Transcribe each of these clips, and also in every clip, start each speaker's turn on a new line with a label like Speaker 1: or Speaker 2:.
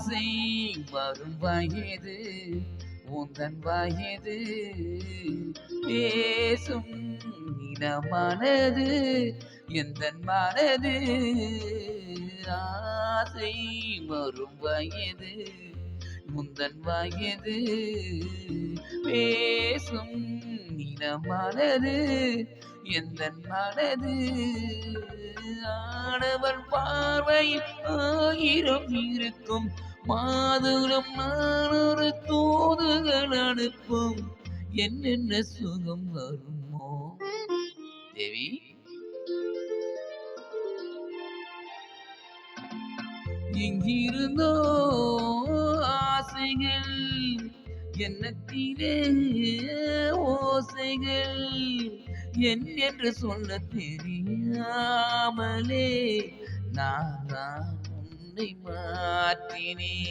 Speaker 1: ஆசை வரும் வயது உந்தன் வயது பேசும் இனமானது எந்தன் மனது ஆசை வரும் வயது முந்தன் வயது பேசும் இனமானது எந்தன் மனது ஆடவன் பார்வையில் ஆயிரம் இருக்கும் மாதுளம் நானொரு தூதுகள் அனுப்பும் என்னென்ன சுகம் வருமோ தேவி எங்கிருந்தோ ஆசைகள் எண்ணத்திலே ஓசைகள் என்று சொல்ல தெரியாமலே நான் உன்னை மாற்றினேன்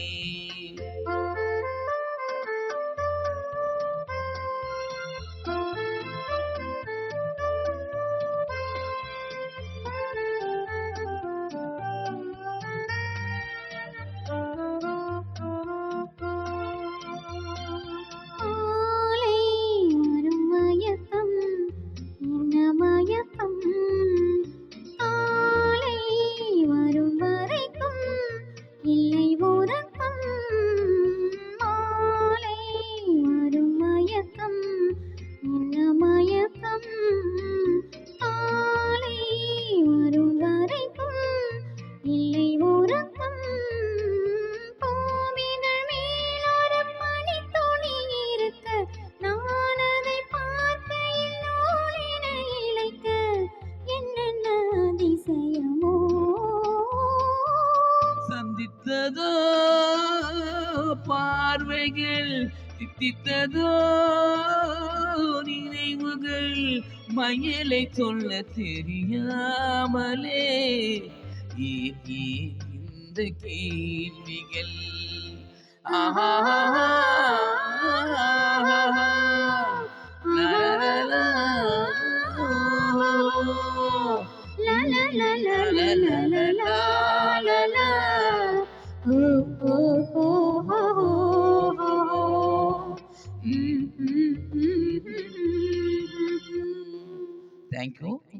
Speaker 1: சந்தித்ததோ பார்வைகள் தித்தித்ததோ நினைவுகள் மயலை சொல்ல தெரியாமலே ஏன் இந்த கேள்விகள் ஆஹா Thank you.